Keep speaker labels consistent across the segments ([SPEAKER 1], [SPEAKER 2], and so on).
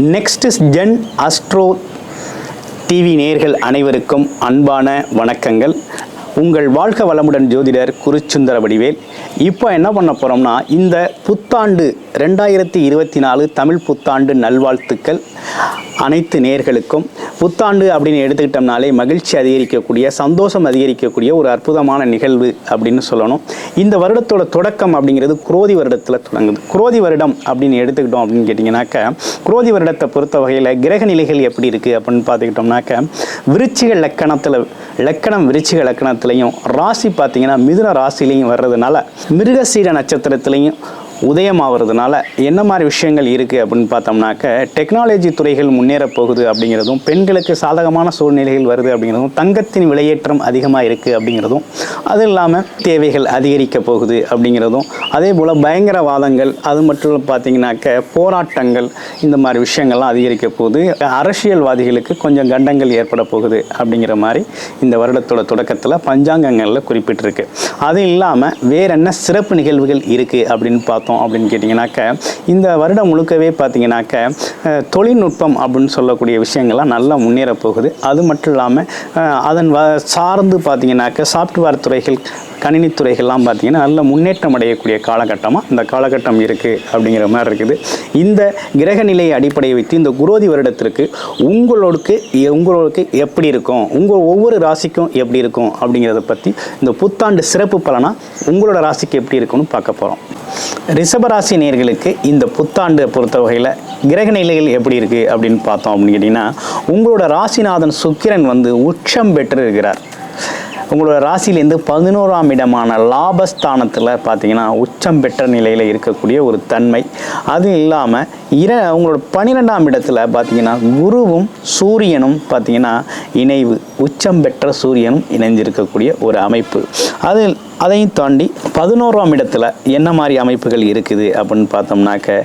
[SPEAKER 1] Next gen astro TV நேயர்கள் அனைவருக்கும் அன்பான வணக்கங்கள். உங்கள் வாழ்க வளமுடன் ஜோதிடர் குருச்சுந்தர வடிவேல். இப்போ என்ன பண்ண போகிறோம்னா, இந்த புத்தாண்டு 2024 தமிழ் புத்தாண்டு நல்வாழ்த்துக்கள் அனைத்து நேயர்களுக்கும். புத்தாண்டு அப்படின்னு எடுத்துக்கிட்டோம்னாலே மகிழ்ச்சி அதிகரிக்கக்கூடிய, சந்தோஷம் அதிகரிக்கக்கூடிய ஒரு அற்புதமான நிகழ்வு அப்படின்னு சொல்லணும். இந்த வருடத்தோட தொடக்கம் அப்படிங்கிறது குரோதி வருடத்தில் தொடங்குது. குரோதி வருடம் அப்படின்னு எடுத்துக்கிட்டோம் அப்படின்னு கேட்டிங்கனாக்கா, குரோதி வருடத்தை பொறுத்த வகையில் கிரக நிலைகள் எப்படி இருக்குது அப்படின்னு பார்த்துக்கிட்டோம்னாக்கா, விருச்சிக விருச்சிக லக்கணத்திலையும் ராசி பார்த்திங்கன்னா மிதுன ராசிலையும் வர்றதுனால, மிருகசீர நட்சத்திரத்திலையும் உதயமாகிறதுனால என்ன மாதிரி விஷயங்கள் இருக்குது அப்படின்னு பார்த்தோம்னாக்க, டெக்னாலஜி துறைகள் முன்னேறப் போகுது அப்படிங்கிறதும், பெண்களுக்கு சாதகமான சூழ்நிலைகள் வருது அப்படிங்கிறதும், தங்கத்தின் விலையேற்றம் அதிகமாக இருக்குது அப்படிங்கிறதும், அது இல்லாமல் தேவைகள் அதிகரிக்க போகுது அப்படிங்கிறதும், அதே போல் பயங்கரவாதங்கள், அது மட்டும் பார்த்திங்கனாக்க போராட்டங்கள், இந்த மாதிரி விஷயங்கள்லாம் அதிகரிக்க போகுது. அரசியல்வாதிகளுக்கு கொஞ்சம் கண்டங்கள் ஏற்பட போகுது அப்படிங்கிற மாதிரி இந்த வருடத்தோட தொடக்கத்தில் பஞ்சாங்கங்களில் குறிப்பிட்டிருக்கு. அது இல்லாமல் வேற என்ன சிறப்பு நிகழ்வுகள் இருக்குது அப்படின்னு அப்படின்னு கேட்டிங்கனாக்க, இந்த வருடம் முழுக்கவே பார்த்தீங்கன்னாக்க தொழில்நுட்பம் அப்படின்னு சொல்லக்கூடிய விஷயங்கள்லாம் நல்லா முன்னேற போகுது. அது மட்டும் இல்லாமல் அதன் சார்ந்து பார்த்தீங்கன்னாக்க சாஃப்ட்வேர் துறைகள், கணினி துறைகள்லாம் பார்த்திங்கன்னா நல்ல முன்னேற்றம் அடையக்கூடிய காலகட்டமாக இந்த காலகட்டம் இருக்குது அப்படிங்கிற மாதிரி இருக்குது. இந்த கிரக நிலையை அடிப்படையை வைத்து இந்த குரோதி வருடத்திற்கு உங்களுக்கு எப்படி இருக்கும், உங்கள் ஒவ்வொரு ராசிக்கும் எப்படி இருக்கும் அப்படிங்கிறத பற்றி இந்த புத்தாண்டு சிறப்பு பலனாக உங்களோட ராசிக்கு எப்படி இருக்குன்னு பார்க்க போகிறோம். ரிஷபராசி நேயர்களுக்கு இந்த புத்தாண்டு பொறுத்த வகையில் கிரக நிலைகள் எப்படி இருக்குது அப்படின்னு பார்த்தோம் அப்படின்னு கேட்டிங்கன்னா, உங்களோட ராசிநாதன் சுக்கிரன் உச்சம் பெற்று இருக்கிறார். உங்களோட ராசியிலேருந்து 11ஆம் இடமான லாபஸ்தானத்தில் பார்த்தீங்கன்னா உச்சம் பெற்ற நிலையில் இருக்கக்கூடிய ஒரு தன்மை. அது இல்லாமல் உங்களோட 12ஆம் இடத்துல பார்த்தீங்கன்னா குருவும் சூரியனும் பார்த்தீங்கன்னா இணைவு, உச்சம் பெற்ற சூரியனும் இணைஞ்சிருக்கக்கூடிய ஒரு அமைப்பு. அதையும் தாண்டி 11ஆம் இடத்துல என்ன மாதிரி அமைப்புகள் இருக்குது அப்படின்னு பார்த்தோம்னாக்க,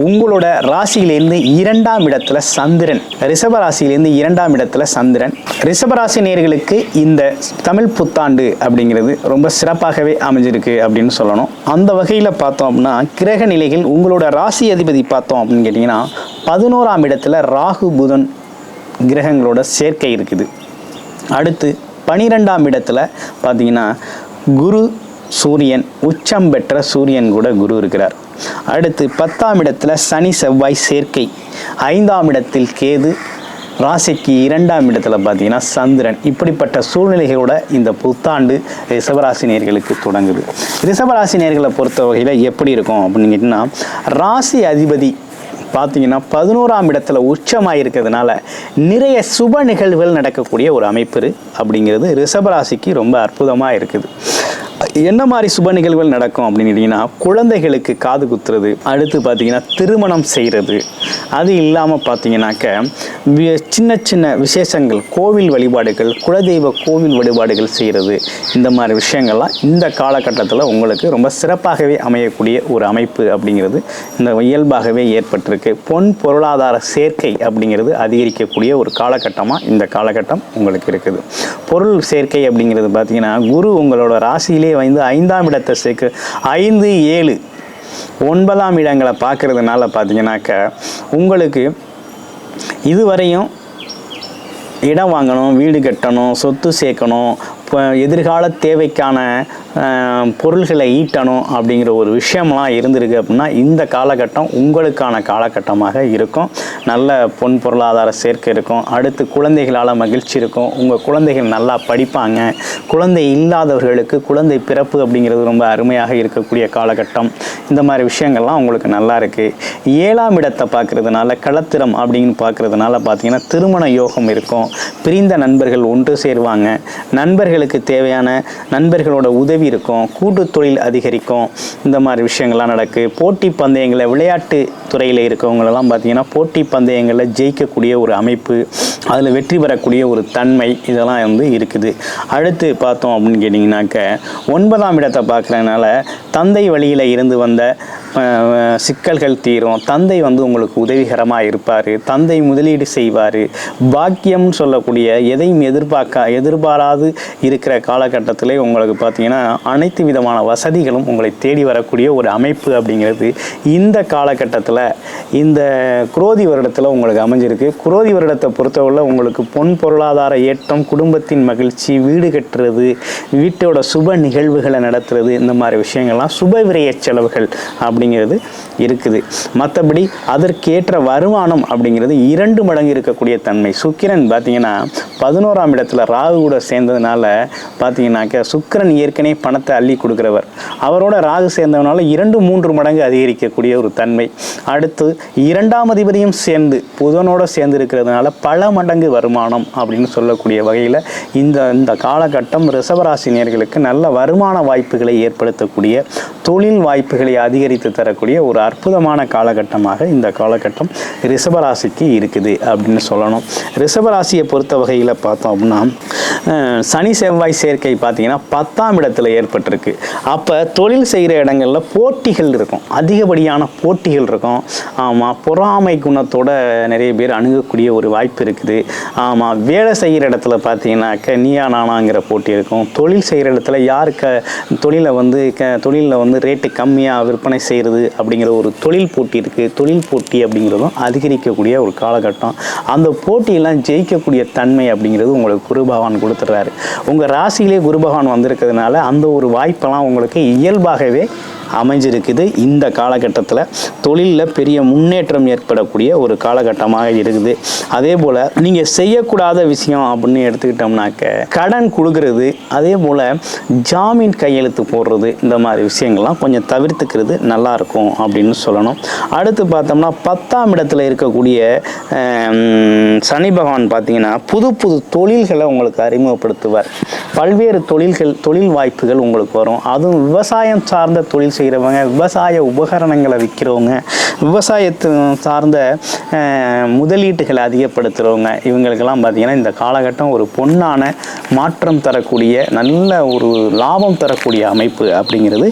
[SPEAKER 1] உங்களோட ராசியிலேருந்து 2ஆம் இடத்துல சந்திரன், ரிஷபராசியிலேருந்து 2ஆம் இடத்துல சந்திரன். ரிஷபராசி நேயர்களுக்கு இந்த தமிழ் புத்தாண்டு அப்படிங்கிறது ரொம்ப சிறப்பாகவே அமைஞ்சிருக்கு அப்படின்னு சொல்லணும். அந்த வகையில் பார்த்தோம் அப்படின்னா, கிரக நிலைகள் உங்களோட ராசி அதிபதி பார்த்தோம் அப்படின்னு கேட்டிங்கன்னா 11ஆம் இடத்துல ராகு புதன் கிரகங்களோட சேர்க்கை இருக்குது. அடுத்து 12ஆம் இடத்துல பார்த்தீங்கன்னா குரு சூரியன், உச்சம் பெற்ற சூரியன் கூட குரு இருக்கிறார். அடுத்து 10ஆம் இடத்துல சனி செவ்வாய் சேர்க்கை, 5ஆம் இடத்தில் கேது, ராசிக்கு 2ஆம் இடத்துல பார்த்தீங்கன்னா சந்திரன். இப்படிப்பட்ட சூழ்நிலைகளோட இந்த புத்தாண்டு ரிஷபராசி நேயர்களுக்கு தொடங்குது. ரிஷபராசி நேயர்களை பொறுத்த வகையில் எப்படி இருக்கும் அப்படின்னு கேட்டிங்கன்னா, ராசி அதிபதி பார்த்தீங்கன்னா 11ஆம் இடத்துல உச்சமாக இருக்கிறதுனால நிறைய சுப நிகழ்வுகள் நடக்கக்கூடிய ஒரு அமைப்பு அப்படிங்கிறது ரிஷபராசிக்கு ரொம்ப அற்புதமாக இருக்குது. என்ன மாதிரி சுப நிகழ்வுகள் நடக்கும் அப்படின்னு கேட்டிங்கன்னா, குழந்தைகளுக்கு காது குத்துறது, அடுத்து பார்த்தீங்கன்னா திருமணம் செய்கிறது, அது இல்லாமல் பார்த்தீங்கன்னாக்க சின்ன சின்ன விசேஷங்கள், கோவில் வழிபாடுகள், குலதெய்வ கோவில் வழிபாடுகள் செய்கிறது, இந்த மாதிரி விஷயங்கள்லாம் இந்த காலகட்டத்தில் உங்களுக்கு ரொம்ப சிறப்பாகவே அமையக்கூடிய ஒரு அமைப்பு அப்படிங்கிறது இந்த இயல்பாகவே ஏற்பட்டிருக்கு. பொன் பொருளாதார சேர்க்கை அப்படிங்கிறது அதிகரிக்கக்கூடிய ஒரு காலகட்டமாக இந்த காலகட்டம் உங்களுக்கு இருக்குது. பொருள் சேர்க்கை அப்படிங்கிறது பார்த்தீங்கன்னா, குரு உங்களோட ராசியிலே 5ஆம் இடத்தை சேர்க்க 5, 7, 9ஆம் இடங்களை பார்க்கறதுனால பார்த்தீங்கன்னாக்க, உங்களுக்கு இதுவரையும் இடம் வாங்கணும், வீடு கட்டணும், சொத்து சேர்க்கணும், எதிர்கால தேவைக்கான பொருள்களை ஈட்டணும் அப்படிங்கிற ஒரு விஷயம்லாம் இருந்திருக்கு அப்படின்னா இந்த காலகட்டம் உங்களுக்கான காலகட்டமாக இருக்கும். நல்ல பொன் பொருளாதார சேர்க்கை இருக்கும். அடுத்து குழந்தைகளால் மகிழ்ச்சி இருக்கும். உங்கள் குழந்தைகள் நல்லா படிப்பாங்க. குழந்தை இல்லாதவர்களுக்கு குழந்தை பிறப்பு அப்படிங்கிறது ரொம்ப அருமையாக இருக்கக்கூடிய காலகட்டம். இந்த மாதிரி விஷயங்கள்லாம் உங்களுக்கு நல்லா இருக்குது. 7ஆம் இடத்தை பார்க்குறதுனால, களத்திரம் அப்படின்னு பார்க்குறதுனால பார்த்தீங்கன்னா திருமண யோகம் இருக்கும். பிரிந்த நண்பர்கள் ஒன்று சேருவாங்க. நண்பர்களுக்கு தேவையான நண்பர்களோட உதவி இருக்கும். கூட்டு தொழில் அதிகரிக்கும். இந்த மாதிரி விஷயங்கள்லாம் நடக்கு. போட்டி பந்தயங்களை, விளையாட்டு துறையில் இருக்கவங்களெல்லாம் பார்த்தீங்கன்னா போட்டி பந்தயங்களில் ஜெயிக்கக்கூடிய ஒரு அமைப்பு, அதில் வெற்றி பெறக்கூடிய ஒரு தன்மை, இதெல்லாம் இருக்குது. அடுத்து பார்த்தோம் அப்படின்னு கேட்டிங்கனாக்க, 9ஆம் இடத்தை பார்க்குறதுனால தந்தை வழியில் இருந்து வந்த சிக்கல்கள் தீரும். தந்தை உங்களுக்கு உதவிகரமாக இருப்பார். தந்தை முதலீடு செய்வார். பாக்கியம்னு சொல்லக்கூடிய எதையும் எதிர்பாராது இருக்கிற காலகட்டத்திலே உங்களுக்கு பார்த்தீங்கன்னா அனைத்து விதமான வசதிகளும் உங்களை தேடி வரக்கூடிய ஒரு அமைப்பு அப்படிங்கிறது இந்த காலகட்டத்தில் இந்த குரோதி வருடத்தில் உங்களுக்கு அமைஞ்சிருக்கு. குரோதி வருடத்தை பொறுத்தவரை உங்களுக்கு பொன் பொருளாதார ஏற்றம், குடும்பத்தின் மகிழ்ச்சி, வீடு கட்டுறது, வீட்டோட சுப நிகழ்வுகளை நடத்துறது, இந்த மாதிரி விஷயங்கள்லாம் சுப விரய செலவுகள் அப்படிங்கிறது இருக்குது. மற்றபடி அதற்கேற்ற வருமானம் அப்படிங்கிறது 2 மடங்கு இருக்கக்கூடிய தன்மை. சுக்கிரன் பார்த்தீங்கன்னா 11ஆம் இடத்துல ராகு கூட சேர்ந்ததுனால பார்த்தீங்கன்னாக்க சுக்கிரன் ஏற்கனவே பணத்தை அள்ளி கொடுக்குறவர், அவரோட ராகு சேர்ந்ததுனால 2-3 மடங்கு அதிகரிக்கக்கூடிய ஒரு தன்மை. அடுத்து 2ஆம் அதிபதியும் சேர்ந்து புதனோட சேர்ந்து இருக்கிறதுனால பல மடங்கு வருமானம் அப்படின்னு சொல்லக்கூடிய வகையில் இந்த காலகட்டம் ரிஷபராசினியர்களுக்கு நல்ல வருமான வாய்ப்புகளை ஏற்படுத்தக்கூடிய, தொழில் வாய்ப்புகளை அதிகரித்து தரக்கூடிய ஒரு அற்புதமான காலகட்டமாக இந்த காலகட்டம் ரிஷபராசிக்கு இருக்குது அப்படின்னு சொல்லணும். ரிஷபராசியை பொறுத்த வகையில் பார்த்தோம் அப்படின்னா சனி செவ்வாய் சேர்க்கை பார்த்தீங்கன்னா 10ஆம் இடத்துல ஏற்பட்டிருக்கு. அப்போ தொழில் செய்கிற இடங்களில் போட்டிகள் இருக்கும், அதிகப்படியான போட்டிகள் இருக்கும். ஆமாம், பொறாமை குணத்தோட நிறைய பேர் அணுகக்கூடிய ஒரு வாய்ப்பு இருக்குது. ஆமாம், வேலை செய்கிற இடத்துல பார்த்தீங்கன்னாக்க நீயா நானாங்கிற போட்டி இருக்கும். தொழில் செய்கிற இடத்துல யாருக்கு தொழிலில் வந்து ரேட்டு கம்மியாக விற்பனை செய்கிறது அப்படிங்கிற ஒரு தொழில் போட்டி இருக்குது. தொழில் போட்டி அப்படிங்கிறதும் அதிகரிக்கக்கூடிய ஒரு காலகட்டம். அந்த போட்டியெல்லாம் ஜெயிக்கக்கூடிய தன்மை அப்படிங்கிறது உங்களுக்கு குரு பகவான் கொடுத்துட்றாரு. உங்கள் ராசியிலே குரு பகவான் வந்திருக்கிறதுனால அந்த ஒரு வாய்ப்பெல்லாம் உங்களுக்கு இயல்பாகவே அமைஞ்சிருக்குது. இந்த காலகட்டத்தில் தொழிலில் பெரிய முன்னேற்றம் ஏற்படக்கூடிய ஒரு காலகட்டமாக இருக்குது. அதே போல் நீங்கள் செய்யக்கூடாத விஷயம் அப்படின்னு எடுத்துக்கிட்டோம்னாக்க கடன் கொடுக்கறது, அதே போல் ஜாமீன் கையெழுத்து போடுறது, இந்த மாதிரி விஷயங்கள்லாம் கொஞ்சம் தவிர்த்துக்கிறது நல்லாயிருக்கும் அப்படின்னு சொல்லணும். அடுத்து பார்த்தோம்னா 10ஆம் இடத்துல இருக்கக்கூடிய சனி பகவான் பார்த்தீங்கன்னா புது புது தொழில்களை உங்களுக்கு அறிமுகப்படுத்துவார். பல்வேறு தொழில் வாய்ப்புகள் உங்களுக்கு வரும். அதுவும் விவசாயம் சார்ந்த தொழில் செய்கிறவங்க, விவசாய உபகரணங்களை விற்கிறவங்க, விவசாயத்தை சார்ந்த முதலீட்டுகளை அதிகப்படுத்துகிறவங்க, இவங்களுக்கெல்லாம் பார்த்திங்கன்னா இந்த காலகட்டம் ஒரு பொன்னான மாற்றம் தரக்கூடிய, நல்ல ஒரு லாபம் தரக்கூடிய அமைப்பு அப்படிங்கிறது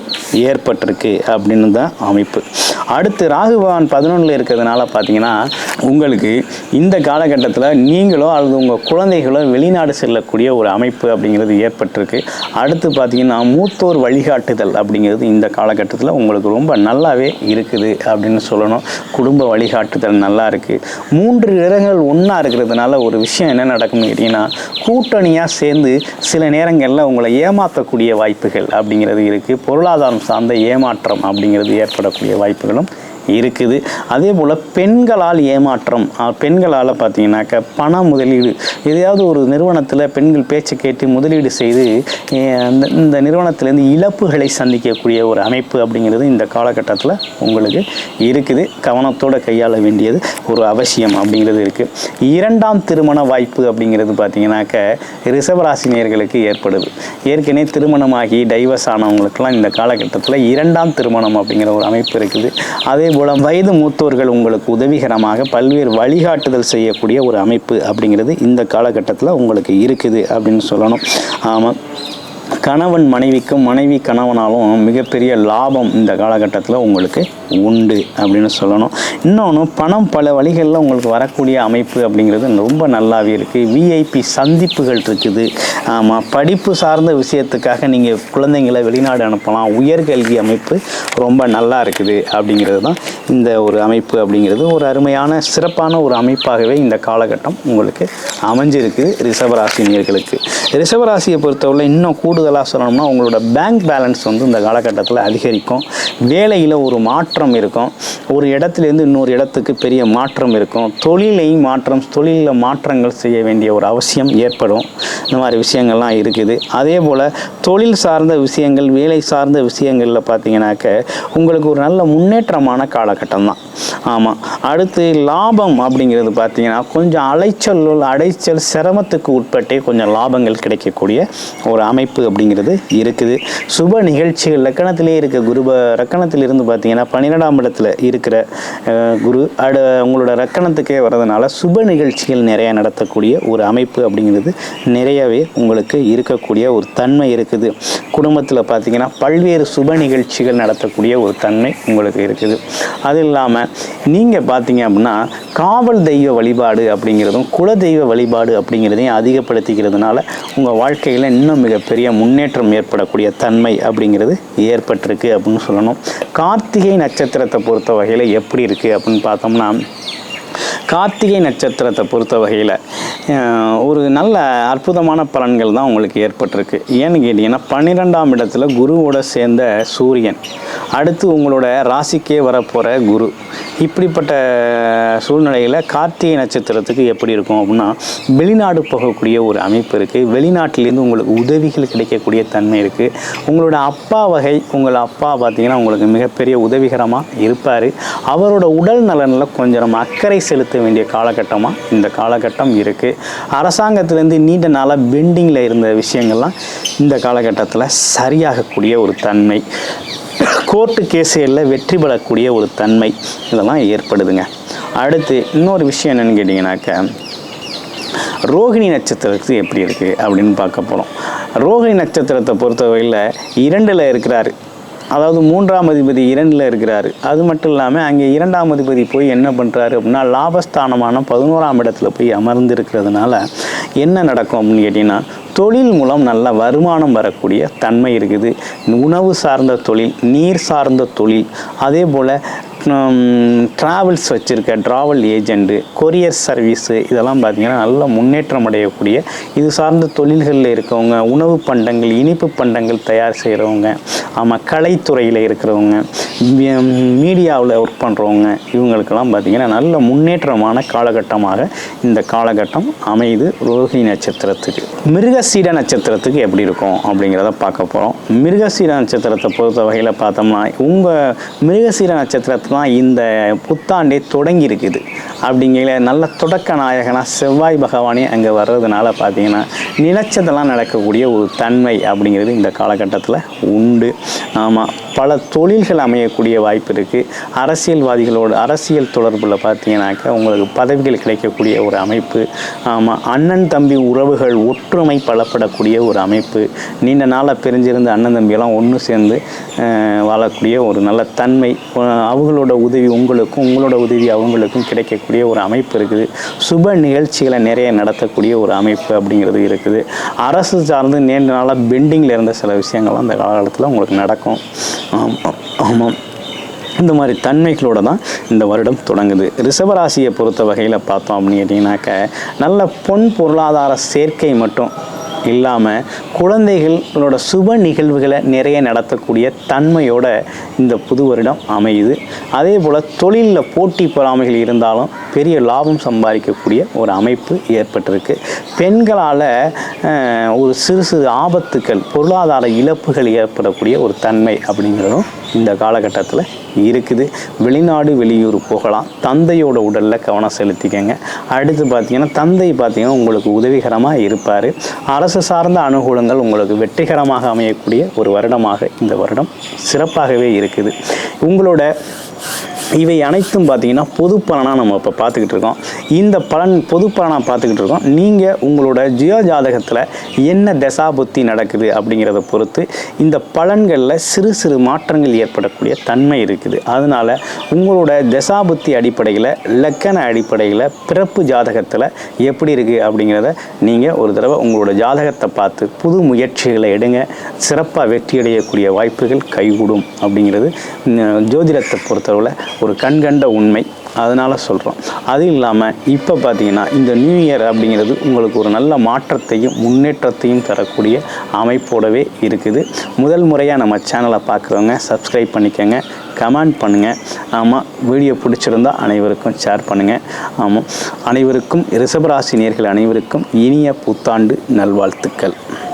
[SPEAKER 1] ஏற்பட்டிருக்கு அப்படின்னு தான் அமைப்பு. அடுத்து ராகு பகவான் 11ல் இருக்கிறதுனால பார்த்தீங்கன்னா உங்களுக்கு இந்த காலகட்டத்தில் நீங்களோ அல்லது உங்கள் குழந்தைகளோ வெளிநாடு செல்லக்கூடிய ஒரு அமைப்பு அப்படிங்கிறது ஏற்பட்டிருக்கு. அடுத்து பார்த்தீங்கன்னா மூத்தோர் வழிகாட்டுதல் அப்படிங்கிறது இந்த காலகட்டத்தில் உங்களுக்கு ரொம்ப நல்லாவே இருக்குது அப்படின்னு சொல்லணும். குடும்ப வழிகாட்டுதல் நல்லா இருக்குது. 3 கிரகங்கள் ஒன்றா இருக்கிறதுனால ஒரு விஷயம் என்ன நடக்கும்னு கேட்டிங்கன்னா, கூட்டணியாக சேர்ந்து சில நேரங்களில் உங்களை ஏமாற்றக்கூடிய வாய்ப்புகள் அப்படிங்கிறது இருக்குது. பொருளாதாரம் சார்ந்த ஏமாற்றம் அப்படிங்கிறது ஏற்படக்கூடிய வாய்ப்புகளும் இருக்குது. அதே போல் பெண்களால் ஏமாற்றம், பெண்களால் பார்த்தீங்கன்னாக்க பண முதலீடு, எதையாவது ஒரு நிறுவனத்தில் பெண்கள் பேச்சு கேட்டு முதலீடு செய்து இந்த நிறுவனத்திலேருந்து இழப்புகளை சந்திக்கக்கூடிய ஒரு அமைப்பு அப்படிங்கிறது இந்த காலகட்டத்தில் உங்களுக்கு இருக்குது. கவனத்தோடு கையாள வேண்டியது ஒரு அவசியம் அப்படிங்கிறது இருக்குது. 2ஆம் திருமண வாய்ப்பு அப்படிங்கிறது பார்த்தீங்கன்னாக்க ரிஷபராசினியர்களுக்கு ஏற்படுது. ஏற்கனவே திருமணமாகி டைவர்ஸ் ஆனவங்களுக்கெல்லாம் இந்த காலகட்டத்தில் 2ஆம் திருமணம் அப்படிங்கிற ஒரு அமைப்பு இருக்குது. அதே போல வயது மூத்தோர்கள் உங்களுக்கு உதவிகரமாக பல்வேறு வழிகாட்டுதல் செய்யக்கூடிய ஒரு அமைப்பு அப்படிங்கிறது இந்த காலகட்டத்தில் உங்களுக்கு இருக்குது அப்படின்னு சொல்லணும். ஆமாம், கணவன் மனைவிக்கும் மனைவி கணவனாலும் மிகப்பெரிய லாபம் இந்த காலகட்டத்தில் உங்களுக்கு உண்டு அப்படின்னு சொல்லணும். இன்னொன்று, பணம் பல வழிகளில் உங்களுக்கு வரக்கூடிய அமைப்பு அப்படிங்கிறது ரொம்ப நல்லாவே இருக்குது. விஐபி சந்திப்புகள் இருக்குது. ஆமாம், படிப்பு சார்ந்த விஷயத்துக்காக நீங்கள் குழந்தைங்களை வெளிநாடு அனுப்பலாம். உயர்கல்வி அமைப்பு ரொம்ப நல்லா இருக்குது அப்படிங்கிறது தான் இந்த ஒரு அமைப்பு அப்படிங்கிறது ஒரு அருமையான சிறப்பான ஒரு அமைப்பாகவே இந்த காலகட்டம் உங்களுக்கு அமைஞ்சிருக்கு ரிஷபராசினியர்களுக்கு. ரிஷபராசியை பொறுத்தவரை இன்னும் கூடுதலாக சொல்லணும்னா உங்களோட பேங்க் பேலன்ஸ் இந்த காலகட்டத்தில் அதிகரிக்கும். வேலையில் ஒரு மாற்றம் இருக்கும். ஒரு இடத்துலேருந்து இன்னொரு இடத்துக்கு பெரிய மாற்றம் இருக்கும். தொழிலில் மாற்றங்கள் செய்ய வேண்டிய ஒரு அவசியம் ஏற்படும். இந்த மாதிரி விஷயங்கள்லாம் இருக்குது. அதே போல் தொழில் சார்ந்த விஷயங்கள், வேலை சார்ந்த விஷயங்களில் பார்த்தீங்கன்னாக்க உங்களுக்கு ஒரு நல்ல முன்னேற்றமான காலகட்டம் தான். ஆமாம், அடுத்து லாபம் அப்படிங்கிறது பார்த்தீங்கன்னா கொஞ்சம் அலைச்சல் சிரமத்துக்கு உட்பட்டே கொஞ்சம் லாபங்கள் கிடைக்கக்கூடிய ஒரு அமைப்பு அப்படிங்கிறது இருக்குது. சுப நிகழ்ச்சிகள் லக்கணத்திலே இருக்க ரக்கணத்திலிருந்து பார்த்தீங்கன்னா 12ஆம் இடத்துல இருக்கிற குரு உங்களோட ரக்கணத்துக்கே வர்றதுனால சுப நிகழ்ச்சிகள் நிறையா நடத்தக்கூடிய ஒரு அமைப்பு அப்படிங்கிறது நிறையவே உங்களுக்கு இருக்கக்கூடிய ஒரு தன்மை இருக்குது. குடும்பத்தில் பார்த்தீங்கன்னா பல்வேறு சுப நிகழ்ச்சிகள் நடத்தக்கூடிய ஒரு தன்மை உங்களுக்கு இருக்குது. அது இல்லாமல் நீங்கள் பார்த்தீங்க அப்படின்னா காவல் தெய்வ வழிபாடு அப்படிங்கிறதும் குலதெய்வ வழிபாடு அப்படிங்கிறதையும் அதிகப்படுத்திக்கிறதுனால உங்கள் வாழ்க்கையில் இன்னும் மிகப்பெரிய முன்னேற்றம் ஏற்படக்கூடிய தன்மை அப்படிங்கிறது ஏற்பட்டிருக்கு அப்படின்னு சொல்லணும். கார்த்திகை நட்சத்திரத்தை பொறுத்த வகையில் எப்படி இருக்குது அப்படின்னு பார்த்தோம்னா, கார்த்திகை நட்சத்திரத்தை பொறுத்த வகையில் ஒரு நல்ல அற்புதமான பலன்கள் தான் உங்களுக்கு ஏற்பட்டிருக்கு. ஏன்னு கேட்டிங்கன்னா 12ஆம் இடத்துல குருவோட சேர்ந்த சூரியன், அடுத்து உங்களோட ராசிக்கே வரப்போகிற குரு, இப்படிப்பட்ட சூழ்நிலையில் கார்த்திகை நட்சத்திரத்துக்கு எப்படி இருக்கும் அப்படின்னா வெளிநாடு போகக்கூடிய ஒரு அமைப்பு இருக்குது. வெளிநாட்டிலேருந்து உங்களுக்கு உதவிகள் கிடைக்கக்கூடிய தன்மை இருக்குது. உங்களோட அப்பா வகை, உங்கள் அப்பா பார்த்திங்கன்னா உங்களுக்கு மிகப்பெரிய உதவிகரமாக இருப்பார். அவரோட உடல் நலனில் கொஞ்சம் நம்ம அக்கறை செலுத்த வேண்டிய காலகட்டமாக இந்த காலகட்டம் இருக்குது. அரசாங்கத்திலேருந்து நீண்ட நாளாக பெண்டிங்கில் இருந்த விஷயங்கள்லாம் இந்த காலகட்டத்தில் சரியாகக்கூடிய ஒரு தன்மை, கோர்ட்டு கேஸுகளில் வெற்றி பெறக்கூடிய ஒரு தன்மை இதெல்லாம் ஏற்படுதுங்க. அடுத்து இன்னொரு விஷயம் என்னென்னு கேட்டிங்கனாக்கா, ரோகிணி நட்சத்திரத்துக்கு எப்படி இருக்குது அப்படின்னு பார்க்க போகிறோம். ரோகிணி நட்சத்திரத்தை பொறுத்தவரையில் 2ல் இருக்கிறாரு, அதாவது 3ஆம் அதிபதி 2ல் இருக்கிறாரு. அது மட்டும் இல்லாமல் அங்கே 2ஆம் அதிபதி போய் என்ன பண்ணுறாரு அப்படின்னா லாபஸ்தானமான 11ஆம் இடத்துல போய் அமர்ந்து இருக்கிறதுனால என்ன நடக்கும் அப்படின்னு கேட்டிங்கன்னா, தொழில் மூலம் நல்ல வருமானம் வரக்கூடிய தன்மை இருக்குது. உணவு சார்ந்த தொழில், நீர் சார்ந்த தொழில், அதே போல் ட்ராவல்ஸ் வச்சுருக்க ட்ராவல் ஏஜெண்ட்டு, கொரியர் சர்வீஸு, இதெல்லாம் பார்த்திங்கன்னா நல்ல முன்னேற்றம் அடையக்கூடிய இது சார்ந்த தொழில்களில் இருக்கவங்க, உணவு பண்டங்கள், இனிப்பு பண்டங்கள் தயார் செய்கிறவங்க, கலைத்துறையில் இருக்கிறவங்க, மீடியாவில் ஒர்க் பண்ணுறவங்க, இவங்களுக்கெல்லாம் பார்த்திங்கன்னா நல்ல முன்னேற்றமான காலகட்டமாக இந்த காலகட்டம் அமையுது ரோகிணி நட்சத்திரத்துக்கு. மிருகசீட நட்சத்திரத்துக்கு எப்படி இருக்கும் அப்படிங்கிறத பார்க்க போகிறோம். மிருகசீட நட்சத்திரத்தை பொறுத்த வகையில் பார்த்தோம்னா உங்கள் மிருகசீட நட்சத்திரத்தை தான் இந்த புத்தாண்டே தொடங்கி இருக்குது. அப்படிங்கிற நல்ல தொடக்க நாயகனாக செவ்வாய் பகவானே அங்கே வர்றதுனால பார்த்தீங்கன்னா நினைச்சதெல்லாம் நடக்கக்கூடிய ஒரு தன்மை அப்படிங்கிறது இந்த காலகட்டத்தில் உண்டு. ஆமாம், பல தொழில்கள் அமையக்கூடிய வாய்ப்பு இருக்குது. அரசியல்வாதிகளோடு அரசியல் தொடர்பில் பார்த்தீங்கன்னாக்கா உங்களுக்கு பதவிகள் கிடைக்கக்கூடிய ஒரு அமைப்பு. ஆமாம், அண்ணன் தம்பி உறவுகள் ஒற்றுமை பலப்படக்கூடிய ஒரு அமைப்பு. நீண்ட நாளாக பிரிஞ்சிருந்த அண்ணன் தம்பியெல்லாம் ஒன்று சேர்ந்து வாழக்கூடிய ஒரு நல்ல தன்மை. அவங்களோட உதவி உங்களுக்கும், உங்களோட உதவி அவங்களுக்கும் கிடைக்கக்கூடிய ஒரு அமைப்பு இருக்குது. சுப நிகழ்ச்சிகளை நிறைய நடத்தக்கூடிய ஒரு அமைப்பு அப்படிங்கிறது இருக்குது. அரசு சார்ந்து நீண்ட நாளாக பெண்டிங்கில் இருந்த சில விஷயங்கள்லாம் அந்த காலகட்டத்தில் உங்களுக்கு நடக்கும். ஆமாம், இந்த மாதிரி தன்மைகளோடு தான் இந்த வருடம் தொடங்குது. ரிஷபராசியை பொறுத்த வகையில் பார்த்தோம் அப்படின்னு கேட்டிங்கனாக்க நல்ல பொருளாதார சேர்க்கை மட்டும் இல்லாமல் குழந்தைகளோட சுப நிகழ்வுகளை நிறைய நடத்தக்கூடிய தன்மையோட இந்த புது வருடம் அமையுது. அதே போல் தொழிலில் போட்டி பொறாமைகள் இருந்தாலும் பெரிய லாபம் சம்பாதிக்கக்கூடிய ஒரு அமைப்பு ஏற்பட்டிருக்கு. பெண்களால் ஒரு சிறு சிறு ஆபத்துக்கள், பொருளாதார இழப்புகள் ஏற்படக்கூடிய ஒரு தன்மை அப்படிங்கிறதும் இந்த காலகட்டத்தில் இருக்குது. வெளிநாடு வெளியூர் போகலாம். தந்தையோட உடலில் கவனம் செலுத்திக்கங்க. அடுத்து பார்த்திங்கன்னா தந்தை பார்த்திங்கன்னா உங்களுக்கு உதவிகரமாக இருப்பார். அரசு சார்ந்த அனுகூலங்கள் உங்களுக்கு வெற்றிகரமாக அமையக்கூடிய ஒரு வருடமாக இந்த வருடம் சிறப்பாகவே இருக்குது. உங்களோட இவை அனைத்தும் பார்த்திங்கன்னா பொது பலனாக நம்ம இப்போ பார்த்துக்கிட்டு இருக்கோம். இந்த பலன் பொது பலனாக பார்த்துக்கிட்டு இருக்கோம். நீங்கள் உங்களோட ஜியோ ஜாதகத்தில் என்ன தசாபுத்தி நடக்குது அப்படிங்கிறத பொறுத்து இந்த பலன்களில் சிறு சிறு மாற்றங்கள் ஏற்படக்கூடிய தன்மை இருக்குது. அதனால் உங்களோட தசாபுத்தி அடிப்படையில், லக்கண அடிப்படையில், பிறப்பு ஜாதகத்தில் எப்படி இருக்குது அப்படிங்கிறத நீங்கள் ஒரு தடவை உங்களோட ஜாதகத்தை பார்த்து புது முயற்சிகளை எடுங்க. சிறப்பாக வெற்றியடையக்கூடிய வாய்ப்புகள் கைகூடும் அப்படிங்கிறது ஜோதிடத்தை பொறுத்தளவில் ஒரு கண்கண்ட உண்மை. அதனால் சொல்கிறோம். அது இல்லாமல் இப்போ பார்த்தீங்கன்னா இந்த நியூ இயர் அப்படிங்கிறது உங்களுக்கு ஒரு நல்ல மாற்றத்தையும் முன்னேற்றத்தையும் தரக்கூடிய அமைப்போடவே இருக்குது. முதல் முறையாக நம்ம சேனலை பார்க்குறவங்க சப்ஸ்கிரைப் பண்ணிக்கோங்க, கமெண்ட் பண்ணுங்கள். ஆமாம், வீடியோ பிடிச்சிருந்தால் அனைவருக்கும் ஷேர் பண்ணுங்கள். ஆமாம், அனைவருக்கும் ரிஷபராசி நேயர்கள் அனைவருக்கும் இனிய புத்தாண்டு நல்வாழ்த்துக்கள்.